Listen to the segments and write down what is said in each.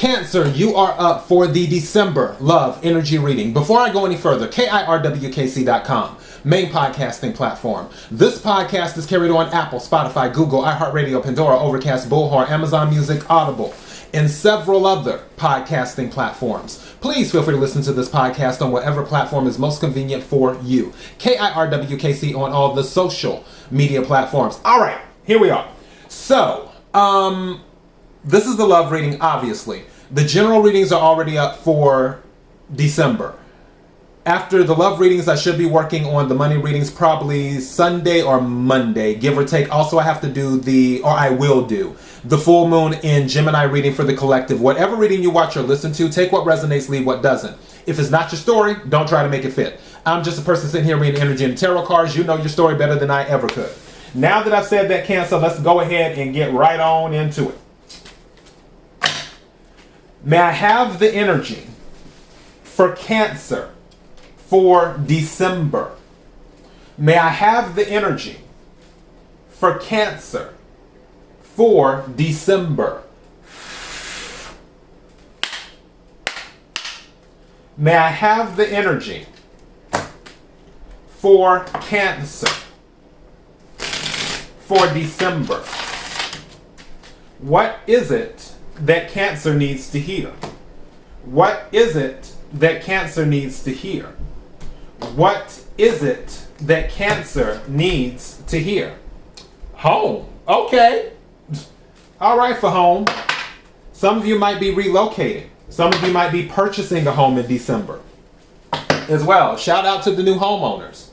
Cancer, you are up for the December Love Energy Reading. Before I go any further, KIRWKC.com, main podcasting platform. This podcast is carried on Apple, Spotify, Google, iHeartRadio, Pandora, Overcast, Bullhorn, Amazon Music, Audible, and several other podcasting platforms. Please feel free to listen to this podcast on whatever platform is most convenient for you. KIRWKC on all the social media platforms. All right, here we are. So, this is the love reading, obviously. The general readings are already up for December. After the love readings, I should be working on the money readings probably Sunday or Monday, give or take. Also, I have to do I will do the full moon in Gemini reading for the collective. Whatever reading you watch or listen to, take what resonates, leave what doesn't. If it's not your story, don't try to make it fit. I'm just a person sitting here reading energy and tarot cards. You know your story better than I ever could. Now that I've said that, Cancer, let's go ahead and get right on into it. May I have the energy for Cancer for December? May I have the energy for Cancer for December? May I have the energy for Cancer for December? What is it that Cancer needs to hear? What is it that Cancer needs to hear? What is it that Cancer needs to hear? Home. Okay. All right, for home. Some of you might be relocating. Some of you might be purchasing a home in December as well. Shout out to the new homeowners.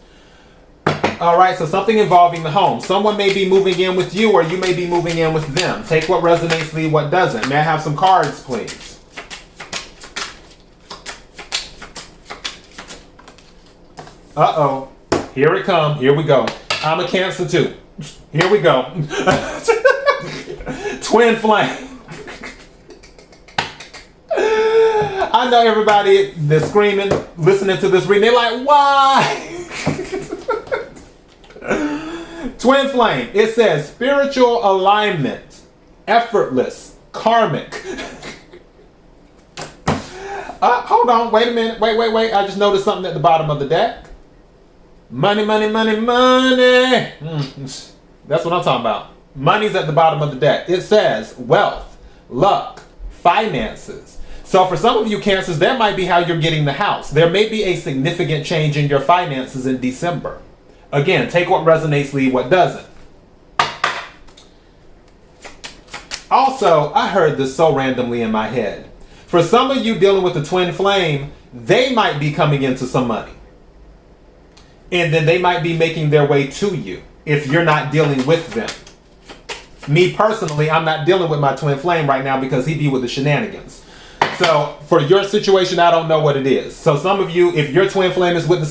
All right, so something involving the home. Someone may be moving in with you, or you may be moving in with them. Take what resonates, leave what doesn't. May I have some cards, please? Uh-oh. Here it comes. Here we go. I'm a Cancer too. Here we go. Twin flame. I know everybody that's screaming, listening to this reading, they're like, why? Twin flame. It says spiritual alignment, effortless, karmic. Hold on. Wait a minute. Wait. I just noticed something at the bottom of the deck. Money, money, money, money. That's what I'm talking about. Money's at the bottom of the deck. It says wealth, luck, finances. So for some of you Cancers, that might be how you're getting the house. There may be a significant change in your finances in December. Again, take what resonates, leave what doesn't. Also, I heard this so randomly in my head. For some of you dealing with the twin flame, they might be coming into some money. And then they might be making their way to you if you're not dealing with them. Me personally, I'm not dealing with my twin flame right now because he be with the shenanigans. So for your situation, I don't know what it is. So some of you, if your twin flame is with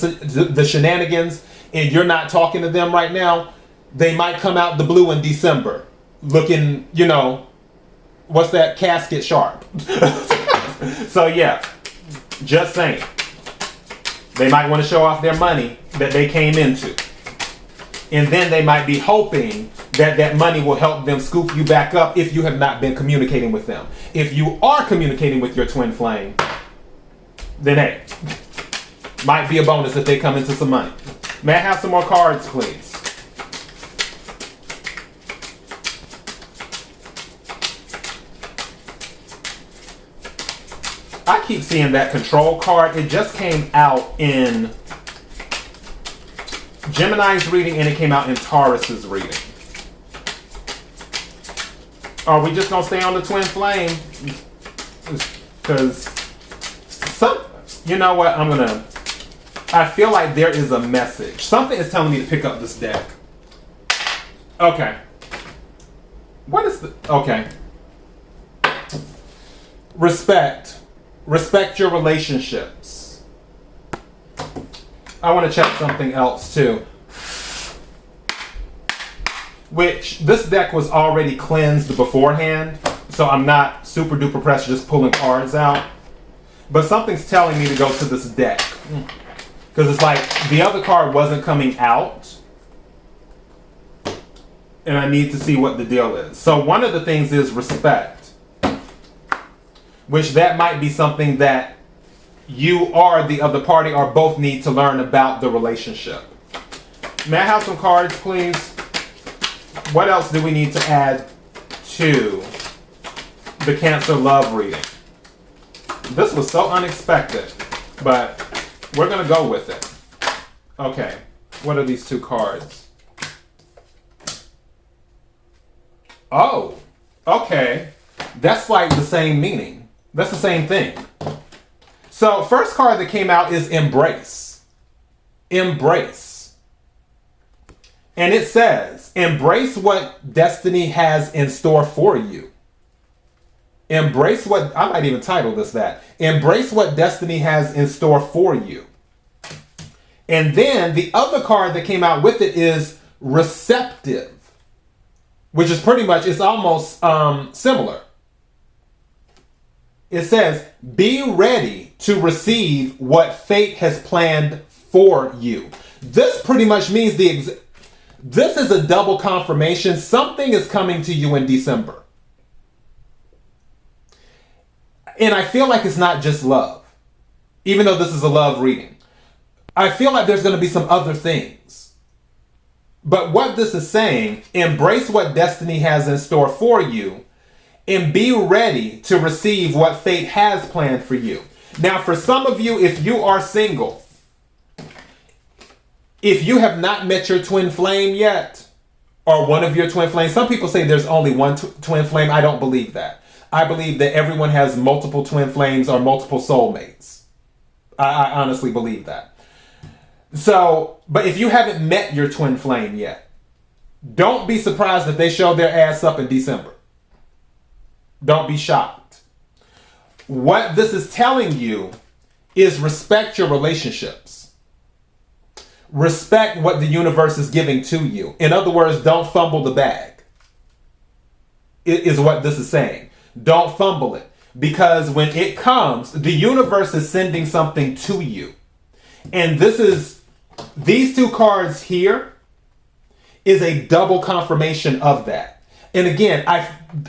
the shenanigans and you're not talking to them right now, they might come out the blue in December looking, what's that, casket sharp. So yeah, just saying. They might want to show off their money that they came into. And then they might be hoping that that money will help them scoop you back up if you have not been communicating with them. If you are communicating with your twin flame, then hey, might be a bonus if they come into some money. May I have some more cards, please? I keep seeing that control card. It just came out in Gemini's reading and it came out in Taurus's reading. Are we just going to stay on the twin flame? Because you know what? I feel like there is a message. Something is telling me to pick up this deck. Okay. What is okay. Respect. Respect your relationships. I want to check something else too. Which this deck was already cleansed beforehand, so I'm not super duper pressed just pulling cards out. But something's telling me to go to this deck. Because it's like the other card wasn't coming out. And I need to see what the deal is. So one of the things is respect. which that might be something that you or the other party or both need to learn about the relationship. May I have some cards, please? What else do we need to add to the Cancer love reading? This was so unexpected, but we're going to go with it. Okay, what are these two cards? Oh, okay. That's like the same meaning. That's the same thing. So, first card that came out is Embrace. Embrace. And it says, embrace what destiny has in store for you. Embrace what, I might even title this that. Embrace what destiny has in store for you. And then the other card that came out with it is Receptive, which is pretty much, it's almost similar. It says, be ready to receive what fate has planned for you. This pretty much means this is a double confirmation. Something is coming to you in December. And I feel like it's not just love, even though this is a love reading. I feel like there's going to be some other things. But what this is saying, embrace what destiny has in store for you and be ready to receive what fate has planned for you. Now, for some of you, if you are single, if you have not met your twin flame yet, or one of your twin flames, some people say there's only one twin flame. I don't believe that. I believe that everyone has multiple twin flames or multiple soulmates. I honestly believe that. So, but if you haven't met your twin flame yet, don't be surprised if they show their ass up in December. Don't be shocked. What this is telling you is respect your relationships. Respect what the universe is giving to you. In other words, don't fumble the bag. It is what this is saying. Don't fumble it. Because when it comes, the universe is sending something to you. And these two cards here is a double confirmation of that. And again,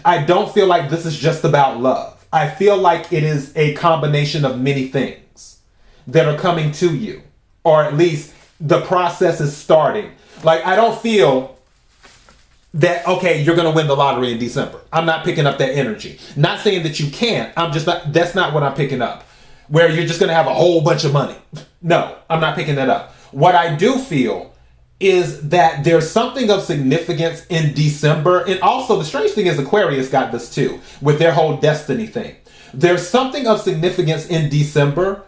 I don't feel like this is just about love. I feel like it is a combination of many things that are coming to you. Or at least the process is starting. Like, I don't feel that, okay, you're going to win the lottery in December. I'm not picking up that energy. Not saying that you can't. That's not what I'm picking up. Where you're just going to have a whole bunch of money. No, I'm not picking that up. What I do feel is that there's something of significance in December. And also, the strange thing is Aquarius got this too, with their whole destiny thing. There's something of significance in December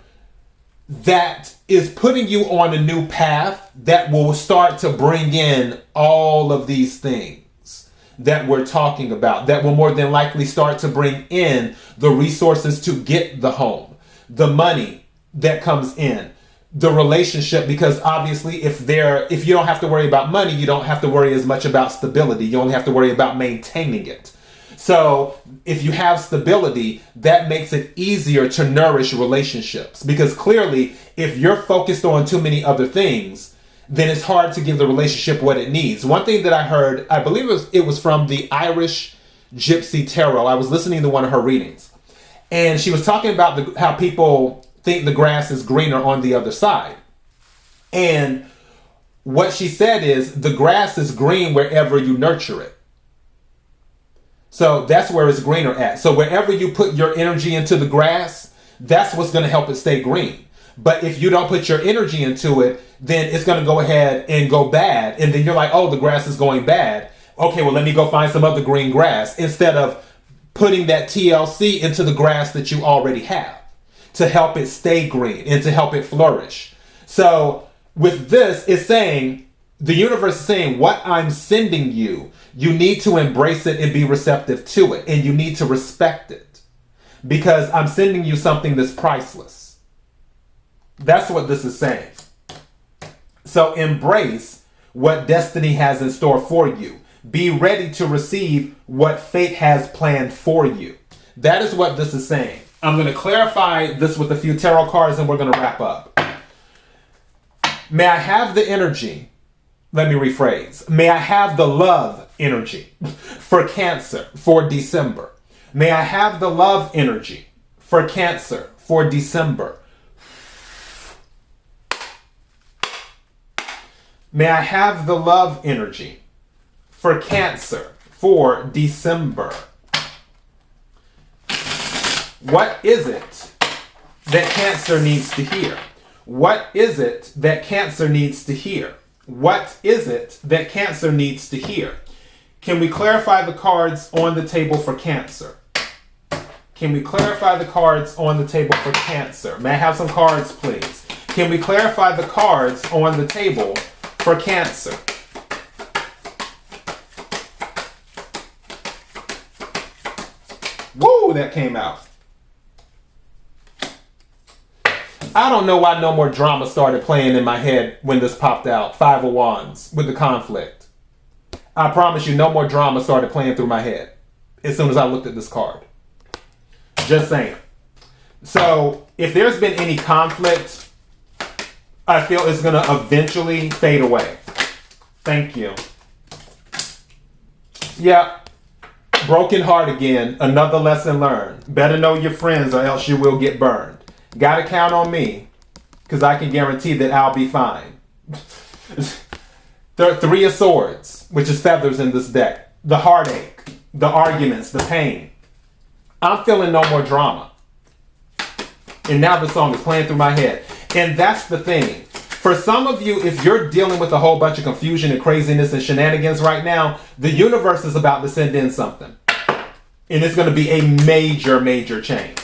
that is putting you on a new path that will start to bring in all of these things that we're talking about, that will more than likely start to bring in the resources to get the home, the money that comes in, the relationship, because obviously if you don't have to worry about money, you don't have to worry as much about stability. You only have to worry about maintaining it. So if you have stability, that makes it easier to nourish relationships, because clearly if you're focused on too many other things, then it's hard to give the relationship what it needs. One thing that I heard, I believe it was from the Irish Gypsy Tarot. I was listening to one of her readings, and she was talking about how people think the grass is greener on the other side. And what she said is the grass is green wherever you nurture it. So that's where it's greener at. So wherever you put your energy into the grass, that's what's going to help it stay green. But if you don't put your energy into it, then it's going to go ahead and go bad. And then you're like, oh, the grass is going bad. Okay, well, let me go find some other green grass, instead of putting that TLC into the grass that you already have to help it stay green and to help it flourish. So with this, it's saying, the universe is saying, what I'm sending you, you need to embrace it and be receptive to it. And you need to respect it, because I'm sending you something that's priceless. That's what this is saying. So embrace what destiny has in store for you. Be ready to receive what fate has planned for you. That is what this is saying. I'm going to clarify this with a few tarot cards and we're going to wrap up. May I have the energy? Let me rephrase. May I have the love energy for Cancer for December? May I have the love energy for Cancer for December. May I have the love energy for Cancer for December? What is it that Cancer needs to hear? What is it that Cancer needs to hear? What is it that Cancer needs to hear? Can we clarify the cards on the table for Cancer? Can we clarify the cards on the table for Cancer? May I have some cards, please? Can we clarify the cards on the table for Cancer? Woo, that came out. I don't know why no more drama started playing in my head when this popped out. Five of Wands with the conflict. I promise you, no more drama started playing through my head as soon as I looked at this card. Just saying. So, if there's been any conflict, I feel it's going to eventually fade away. Thank you. Yeah. Broken heart again. Another lesson learned. Better know your friends or else you will get burned. Gotta count on me, because I can guarantee that I'll be fine. There are Three of Swords, which is feathers in this deck. The heartache, the arguments, the pain. I'm feeling no more drama. And now the song is playing through my head. And that's the thing. For some of you, if you're dealing with a whole bunch of confusion and craziness and shenanigans right now, the universe is about to send in something. And it's going to be a major, major change.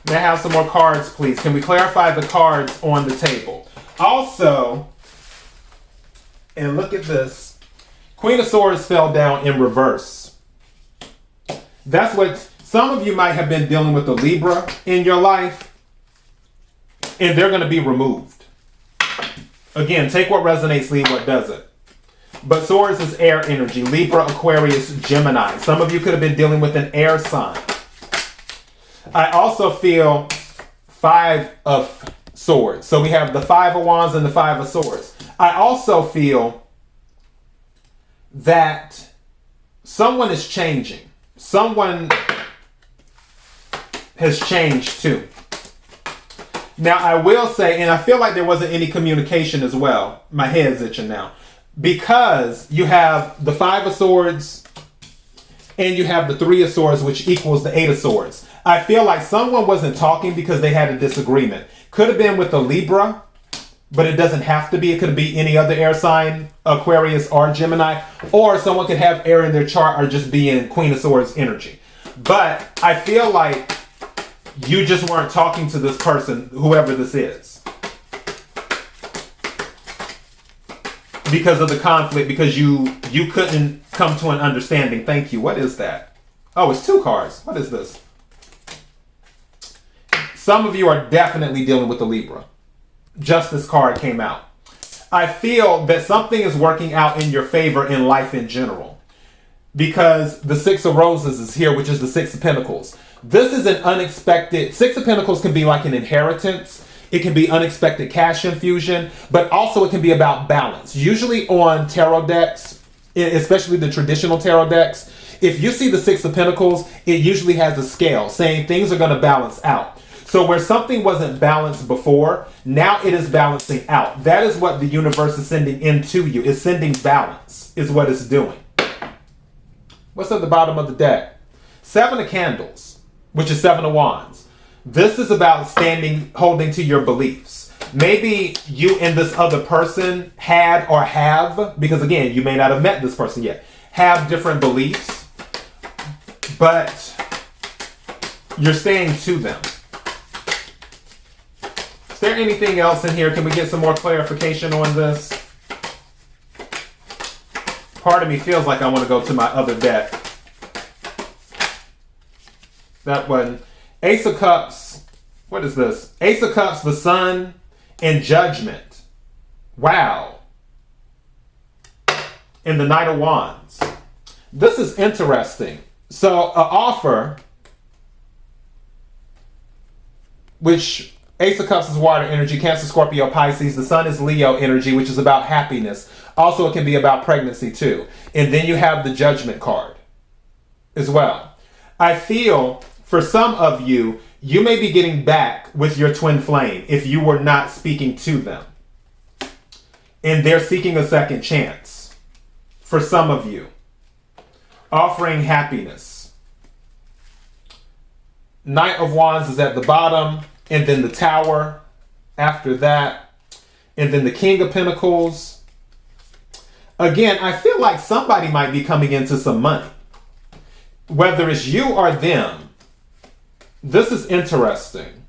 May I have some more cards, please? Can we clarify the cards on the table? Also, and look at this. Queen of Swords fell down in reverse. That's what some of you might have been dealing with, a Libra in your life, and they're going to be removed. Again, take what resonates, leave what doesn't. But Swords is air energy. Libra, Aquarius, Gemini. Some of you could have been dealing with an air sign. I also feel Five of Swords. So we have the Five of Wands and the Five of Swords. I also feel that someone is changing. Someone has changed too. Now I will say, and I feel like there wasn't any communication as well. My head's itching now. Because you have the Five of Swords and you have the Three of Swords, which equals the Eight of Swords. I feel like someone wasn't talking because they had a disagreement. Could have been with a Libra, but it doesn't have to be. It could be any other air sign, Aquarius or Gemini. Or someone could have air in their chart or just be in Queen of Swords energy. But I feel like you just weren't talking to this person, whoever this is. Because of the conflict, because you couldn't come to an understanding. Thank you. What is that? Oh, it's two cards. What is this? Some of you are definitely dealing with the Libra. Justice card came out. I feel that something is working out in your favor in life in general. Because the Six of Roses is here, which is the Six of Pentacles. This is an unexpected... Six of Pentacles can be like an inheritance. It can be unexpected cash infusion. But also it can be about balance. Usually on tarot decks, especially the traditional tarot decks, if you see the Six of Pentacles, it usually has a scale saying things are going to balance out. So where something wasn't balanced before, now it is balancing out. That is what the universe is sending into you. It's sending balance, is what it's doing. What's at the bottom of the deck? Seven of Candles, which is Seven of Wands. This is about holding to your beliefs. Maybe you and this other person had or have, because again, you may not have met this person yet, have different beliefs, but you're staying to them. Is there anything else in here? Can we get some more clarification on this? Part of me feels like I want to go to my other deck. That one. Ace of Cups. What is this? Ace of Cups, the Sun, and Judgment. Wow. And the Knight of Wands. This is interesting. So, an offer, which Ace of Cups is water energy, Cancer, Scorpio, Pisces. The Sun is Leo energy, which is about happiness. Also, it can be about pregnancy too. And then you have the Judgment card as well. I feel For some of you, you may be getting back with your twin flame if you were not speaking to them. And they're seeking a second chance. For some of you, offering happiness. Knight of Wands is at the bottom, and then the Tower after that, and then the King of Pentacles. Again, I feel like somebody might be coming into some money. Whether it's you or them, this is interesting.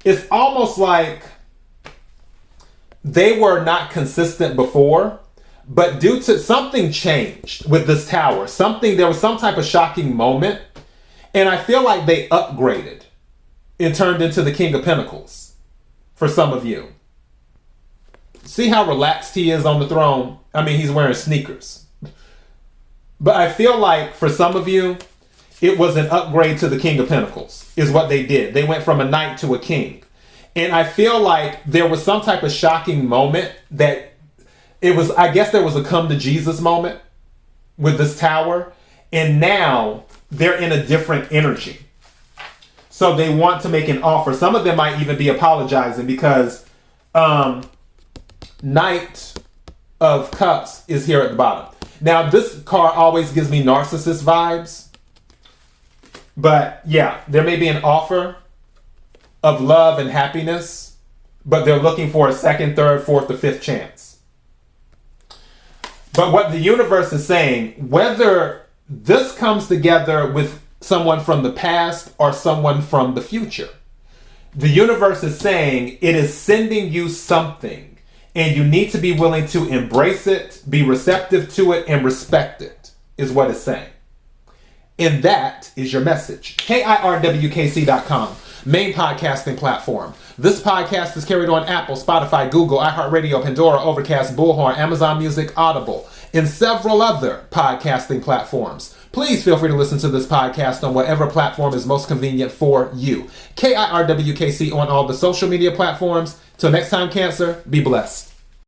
It's almost like they were not consistent before, but due to something changed with this Tower, there was some type of shocking moment, and I feel like they upgraded and turned into the King of Pentacles for some of you. See how relaxed he is on the throne? I mean, he's wearing sneakers. But I feel like for some of you, it was an upgrade to the King of Pentacles, is what they did. They went from a knight to a king. And I feel like there was some type of shocking moment that I guess there was a come to Jesus moment with this Tower. And now they're in a different energy. So they want to make an offer. Some of them might even be apologizing because Knight of Cups is here at the bottom. Now, this card always gives me narcissist vibes. But yeah, there may be an offer of love and happiness, but they're looking for a second, third, fourth, or fifth chance. But what the universe is saying, whether this comes together with someone from the past or someone from the future, the universe is saying it is sending you something, and you need to be willing to embrace it, be receptive to it, and respect it, is what it's saying. And that is your message. KIRWKC.com, main podcasting platform. This podcast is carried on Apple, Spotify, Google, iHeartRadio, Pandora, Overcast, Bullhorn, Amazon Music, Audible, and several other podcasting platforms. Please feel free to listen to this podcast on whatever platform is most convenient for you. KIRWKC on all the social media platforms. Till next time, Cancer, be blessed.